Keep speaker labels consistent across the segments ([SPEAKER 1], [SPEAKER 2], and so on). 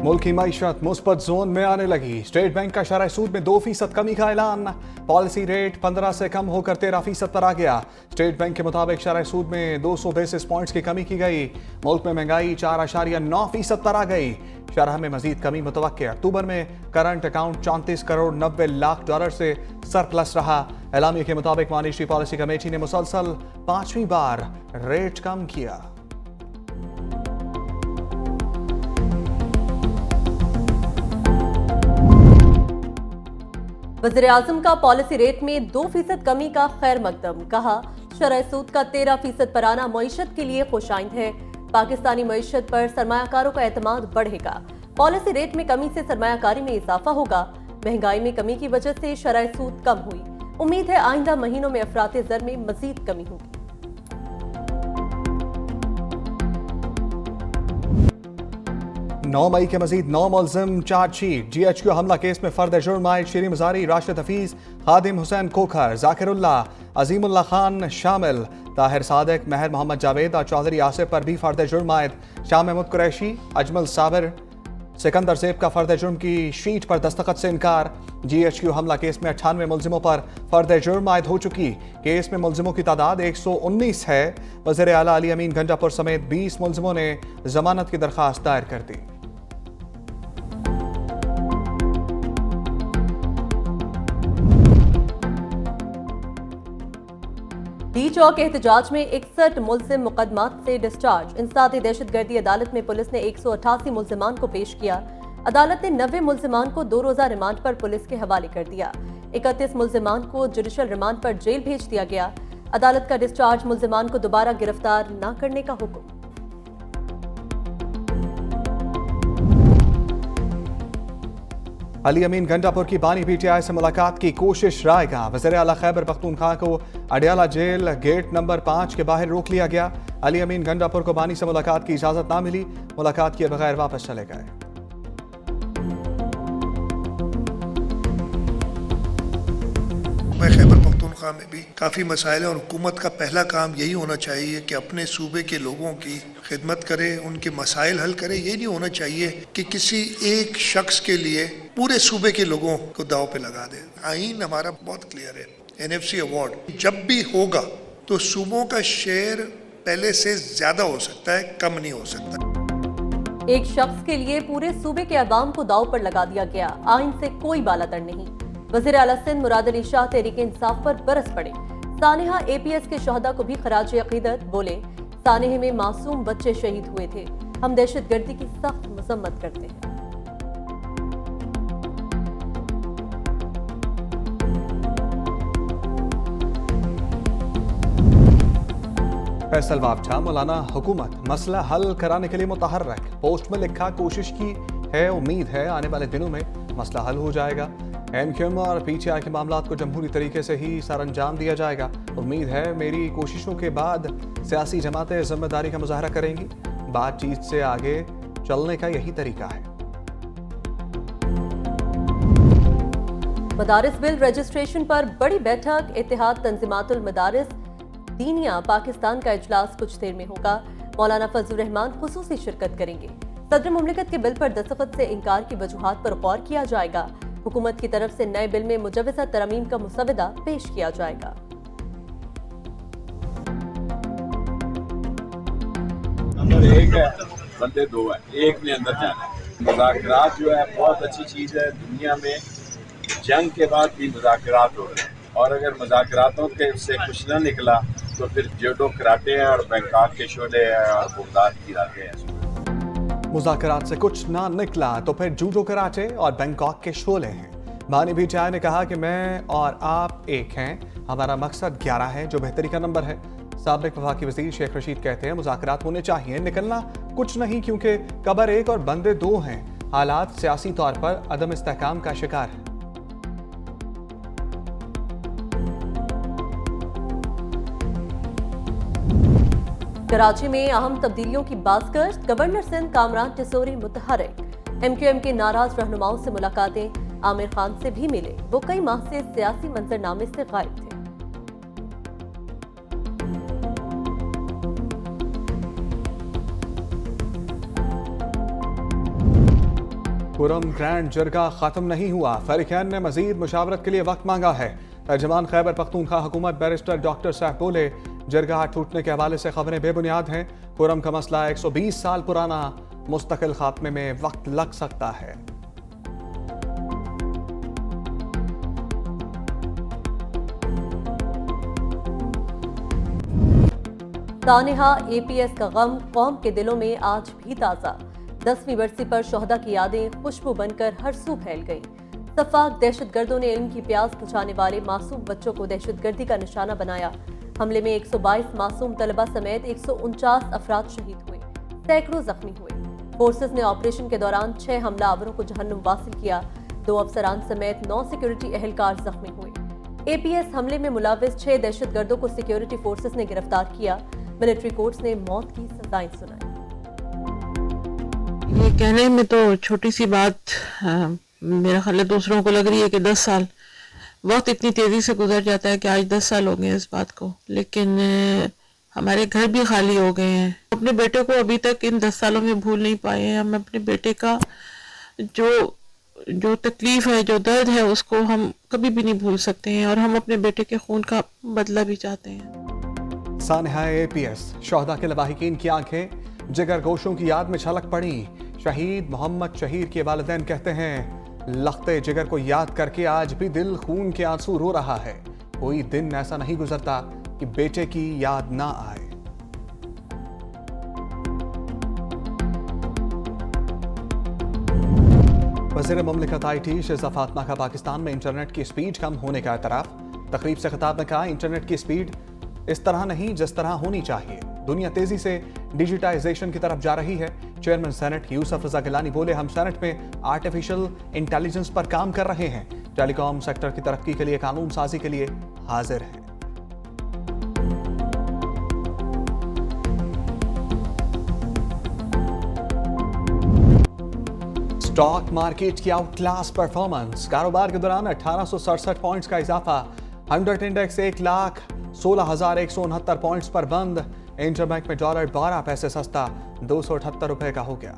[SPEAKER 1] मुल्क की मईशत मुस्बत जोन में आने लगी। स्टेट बैंक का शरह सूद में 2% कमी का ऐलान। पॉलिसी रेट 15 से कम होकर 13% पर आ गया। स्टेट बैंक के मुताबिक शरह सूद में 200 बेसिस पॉइंट्स की कमी की गई। मुल्क में महंगाई 4.9% पर आ गई। शरह में मजीद कमी मुतवक्के। अक्टूबर में current account 34 crore 90 lakh dollar से सरप्लस रहा। एलामिया के मुताबिक मॉनेटरी पॉलिसी कमेटी ने मुसलसल 5वीं बार रेट कम किया।
[SPEAKER 2] वज़ीर-ए-आज़म का पॉलिसी रेट में 2% कमी का खैर मकदम। कहा, शरह सूद का 13% पर आना मईशत के लिए खुशाइंद है। पाकिस्तानी मईशत पर सरमायाकारों का एतमाद बढ़ेगा। पॉलिसी रेट में कमी से सरमायाकारी में इजाफा होगा। महंगाई में कमी की वजह से शरह सूद कम हुई। उम्मीद है आइंदा महीनों में अफराते ज़र में मजीद कमी होगी।
[SPEAKER 1] 9 मई के मजीद 9 मुलजिम चार्जशीट। GHQ हमला केस में फर्द जुर्म आयद शीरी मजारी, राशिद हफीज, खादिम हुसैन खोखर, जाकिरुल्लाह, अजीमुल्लाह खान शामिल। ताहिर सादिक, महर मोहम्मद जावेद और चौधरी आसिफ पर भी फर्द जुर्म आयद। शाह महमूद कुरैशी, अजमल साबिर, सिकंदर ज़ेब का फर्द जुर्म की शीट पर दस्तखत से इनकार। GHQ हमला केस में 98 मुलजिमों पर फर्द जुर्म आयद हो चुकी। केस में मुलजिमों की तादाद 119 है। वज़ीर आला अली अमीन गंजापुर समेत 20 मुलजिमों ने जमानत की दरख्वास्त दायर कर दी।
[SPEAKER 2] डी चौक एहतजाज में 61 मुलजिम मुकदमात से डिस्चार्ज। इंसदाद दहशतगर्दी अदालत में पुलिस ने 188 मुलजिमान को पेश किया। अदालत ने 90 मुलजिमान को 2 रोजा रिमांड पर पुलिस के हवाले कर दिया। 31 मुलजिमान को जुडिशल रिमांड पर जेल भेज दिया गया। अदालत का डिस्चार्ज मुलजिमान को दोबारा गिरफ्तार न करने का हुक्म।
[SPEAKER 1] अली अमीन गंजापुर की बानी PTI से मुलाकात की कोशिश रायगा। वज़ीर आला खैबर पख्तूनख्वा को अडियाला जेल गेट नंबर 5 के बाहर रोक लिया गया। अली अमीन गंजापुर को बानी से मुलाकात की इजाजत ना मिली। मुलाकात किए बगैर वापस चले गए।
[SPEAKER 3] खैबर पख्तूनख्वा में भी काफ़ी मसाइल हैं और हुकूमत का पहला काम यही होना चाहिए कि अपने सूबे के लोगों की खिदमत करे, उनके मसाइल हल करे। ये नहीं होना चाहिए कि किसी एक शख्स के लिए पूरे सूबे के लोगों को दाव पे लगा दे। आईन हमारा बहुत क्लियर है। NFC अवार्ड जब भी होगा तो सूबों का शेयर पहले से ज्यादा हो सकता है, कम नहीं हो सकता।
[SPEAKER 2] एक शख्स के लिए पूरे सूबे के अवाम को दाव पर लगा दिया गया। आइन से कोई बालातर नहीं। वज़ीर आला सिंध मुराद अली शाह तहरीक इंसाफ पर बरस पड़े। सानेहा APS के शहदा को भी खराज अकीदत। बोले, सानेहा में मासूम बच्चे शहीद हुए थे। हम दहशतगर्दी की सख्त मजम्मत करते हैं।
[SPEAKER 1] फैसल वावठा, मौलाना हुकूमत मसला हल कराने के लिए मुतहर्रिक। पोस्ट में लिखा, कोशिश की है, उम्मीद है आने वाले दिनों में मसला हल हो जाएगा। MQM और PTI के मामलात को जमहूरी तरीके से ही सरअंजाम दिया जाएगा। उम्मीद है मेरी कोशिशों के बाद सियासी जमातें जिम्मेदारी का मुजाहरा करेंगी। बातचीत से आगे चलने का यही तरीका है।
[SPEAKER 2] मदारिस बिल रजिस्ट्रेशन पर बड़ी बैठक। इत्तेहाद तंजीमातुल मदारिस दीनिया पाकिस्तान का इजलास कुछ देर में होगा। मौलाना फजलुर रहमान खुसूसी शिरकत करेंगे। सदर मुमलिकत के बिल पर दस्तखत से इनकार की वजूहात पर गौर किया जाएगा। हुकूमत की तरफ से नए बिल में मुजव्वज़ा तरमीम का मुसवदा पेश किया जाएगा।
[SPEAKER 4] नंबर 1 है, बंदे 2 है, एक ने अंदर जाना है। मुज़ाकरात जो है बहुत अच्छी चीज़ है। दुनिया में जंग के बाद भी मुज़ाकरात हो रहे हैं और अगर मुज़ाकरातों के से कुछ न निकला तो फिर जूडो कराटे हैं और बैंकॉक के शोले हैं और बगदाद की रातें हैं।
[SPEAKER 1] मुज़ाकरात से कुछ ना निकला तो फिर जूडो कराटे और बैंकॉक के शोले हैं। बानी PTI ने कहा कि मैं और आप एक हैं। हमारा मकसद 11 है जो बेहतरी का नंबर है। साबिक वफाकी वज़ीर शेख रशीद कहते हैं मुज़ाकरात होने चाहिए, निकलना कुछ नहीं, क्योंकि कबर एक और बंदे 2 हैं। हालात सियासी तौर पर अदम इस्तेहकाम का शिकार है।
[SPEAKER 2] कराची में अहम तब्दीलियों की बाज़गश्त। गवर्नर सिंध कामरान टिसोरी मुतहर्रिक। MQM के नाराज रहनुमाओं से मुलाकातें। आमिर खान से भी मिले। वो कई माह से सियासी मंजरनामे से गायब थे।
[SPEAKER 1] खुर्रम ग्रैंड जरगा खत्म नहीं हुआ, फरीकैन ने मजीद मुशावरत के लिए वक्त मांगा है। तर्जमान खैबर पख्तूनख्वा हुकूमत बैरिस्टर डॉक्टर साहब बोले, जरगा टूटने के हवाले से खबरें बेबुनियाद हैं। खुर्रम का मसला 120 साल पुराना, मुस्तकिल खात्मे में वक्त लग सकता है।
[SPEAKER 2] तानिहा एपीएस का गम कौम के दिलों में आज भी ताज़ा। 10वीं बरसी पर शोहदा की यादें खुशबू बनकर हर सू फैल गई। सफाक दहशतगर्दों ने इल्म की प्यास बुझाने वाले मासूम बच्चों को दहशतगर्दी का निशाना बनाया। हमले में 122 मासूम तलबा समेत 149 अफराद शहीद हुए, सैकड़ों जख्मी हुए। फोर्सेस ने ऑपरेशन के दौरान 6 हमलावरों को जहन्नुम वासिल किया। 2 अफसरान समेत 9 सिक्योरिटी एहलकार जख्मी हुए। एपीएस हमले में मुलविस 6 दहशतगर्दों को सिक्योरिटी फोर्सेस ने गिरफ्तार किया। मिलिट्री कोर्ट्स ने मौत की सजाएं सुनाई।
[SPEAKER 5] ये कहने में तो छोटी सी बात मेरा ख्याल है दूसरों को लग रही है कि 10 साल, वक्त इतनी तेजी से गुजर जाता है कि आज 10 साल हो गए इस बात को, लेकिन हमारे घर भी खाली हो गए हैं। अपने बेटे को अभी तक इन 10 सालों में भूल नहीं पाए हैं। हम अपने बेटे का जो तकलीफ है, जो दर्द है, उसको हम कभी भी नहीं भूल सकते हैं और हम अपने बेटे के खून का बदला भी चाहते हैं।
[SPEAKER 1] सानिहा एपीएस शोहदा के लवाहिकीन की आंखें जिगर गोशों की याद में छलक पड़ी। शहीद मोहम्मद शहीर के वालिदैन कहते हैं, लख्ते जिगर को याद करके आज भी दिल खून के आंसू रो रहा है। कोई दिन ऐसा नहीं गुजरता कि बेटे की याद ना आए। वज़ीर मुमलिकत IT शिज़ा फातिमा का पाकिस्तान में इंटरनेट की स्पीड कम होने का एतराफ़। तकरीब से खिताब में कहा, इंटरनेट की स्पीड इस तरह नहीं जिस तरह होनी चाहिए। दुनिया तेजी से डिजिटाइजेशन की तरफ जा रही है। चेयरमैन सेनेट यूसुफ रजा गिलानी बोले, हम सेनेट में आर्टिफिशियल इंटेलिजेंस पर काम कर रहे हैं। टेलीकॉम सेक्टर की तरक्की के लिए कानून साजी के लिए हाजिर हैं। स्टॉक मार्केट की आउट क्लास परफॉर्मेंस। कारोबार के दौरान 1867 पॉइंट्स का इजाफा। 100 इंडेक्स 1,16,169 पॉइंट्स पर बंद। इंटरबैंक में डॉलर 12 पैसे सस्ता 278 रुपए का हो गया।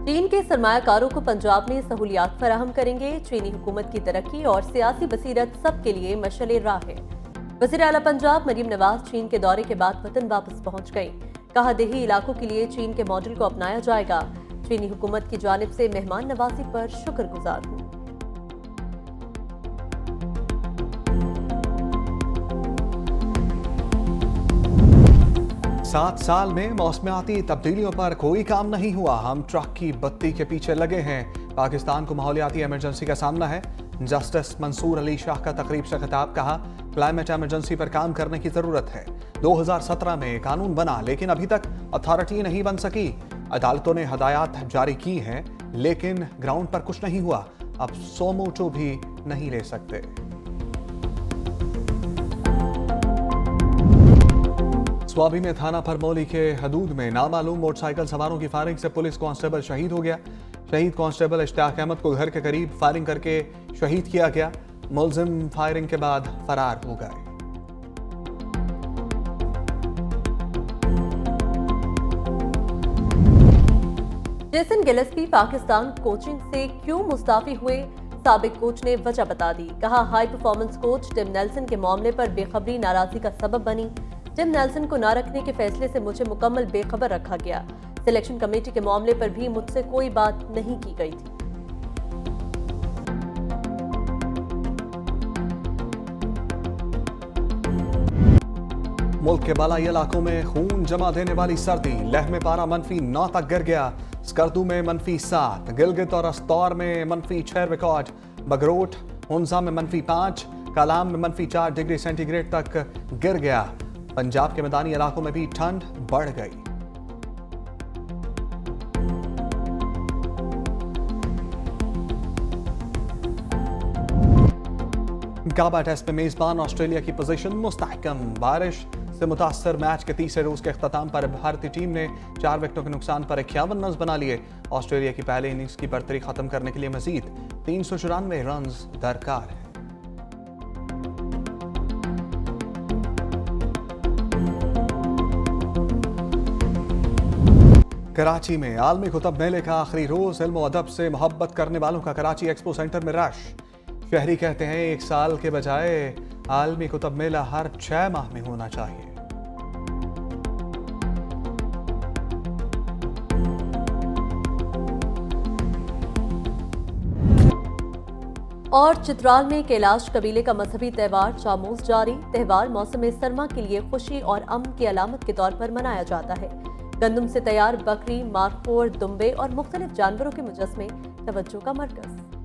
[SPEAKER 2] चीन के सरमायाकारों को पंजाब में सहूलियात फराहम करेंगे। चीनी हुकूमत की तरक्की और सियासी बसीरत सबके लिए मशअल राह है। वज़ीर आला पंजाब मरीम नवाज चीन के दौरे के बाद वतन वापस पहुंच गई। कहा, देही इलाकों के लिए चीन के मॉडल को अपनाया जाएगा। चीनी हुकूमत की जानिब से मेहमान नवाजी पर शुक्रगुजार हूं।
[SPEAKER 1] 7 साल में मौसमियाती तब्दीलियों पर कोई काम नहीं हुआ। हम ट्रक की बत्ती के पीछे लगे हैं। पाकिस्तान को माहौलियाती इमरजेंसी का सामना है। जस्टिस मंसूर अली शाह का तकरीब से खिताब। कहा, क्लाइमेट इमरजेंसी पर काम करने की जरूरत है। 2017 में कानून बना लेकिन अभी तक अथॉरिटी नहीं बन सकी। अदालतों ने हदायत जारी की हैं लेकिन ग्राउंड पर कुछ नहीं हुआ। अब सोमोटो भी नहीं ले सकते। स्वाबी में थाना परमौली के हदूद में नामालूम मोटरसाइकिल सवारों की फायरिंग से पुलिस कांस्टेबल शहीद हो गया। शहीद कांस्टेबल इश्तियाक अहमद को घर के करीब फायरिंग करके शहीद किया गया। मुलजिम फायरिंग के बाद फरार हो गए।
[SPEAKER 2] जेसन गिलेस्पी पाकिस्तान कोचिंग से क्यों मुस्ताफी हुए, साबिक कोच ने वजह बता दी। कहा, high performance coach Tim Nelson के मामले पर बेखबरी नाराजगी का सबब बनी। टिम नेल्सन को न रखने के फैसले से मुझे मुकम्मल बेखबर रखा गया। सिलेक्शन कमेटी के मामले पर भी मुझसे कोई बात नहीं की गई थी।
[SPEAKER 1] मुल्क के बालाई इलाकों में खून जमा देने वाली सर्दी। लेह में पारा -9 तक गिर गया। स्कर्दू में -7, गिलगित और अस्तौर में -6 रिकॉर्ड। बगरोट हुंजा में -5, कालाम में -4 डिग्री सेंटीग्रेड तक गिर गया। पंजाब के मैदानी इलाकों में भी ठंड बढ़ गई। गाबा टेस्ट में मेजबान ऑस्ट्रेलिया की पोजीशन मुस्तहकम। बारिश से मुतासर मैच के तीसरे रोज के अख्ताम पर भारतीय टीम ने 4 विकेटों के नुकसान पर 51 रन बना लिए। ऑस्ट्रेलिया की पहले इनिंग्स की बर्तरी खत्म करने के लिए मजीद 394 रन दरकार है। कराची में आलमी कुतुब मेले का आखिरी रोज इल्म और अदब से मोहब्बत करने वालों का कराची एक्सपो सेंटर में रश। शहरी कहते हैं एक साल के बजाय आलमी कुतुब मेला हर 6 माह में होना चाहिए।
[SPEAKER 2] और चित्राल में कैलाश कबीले का मजहबी त्यौहार चामोस जारी। त्यौहार मौसम सरमा के लिए खुशी और अमन की अलामत के तौर पर मनाया जाता है। गंदम से तैयार बकरी, मारखोर, दुम्बे और मुख्तलिफ जानवरों के मुजस्मे तवज्जो का मरकज।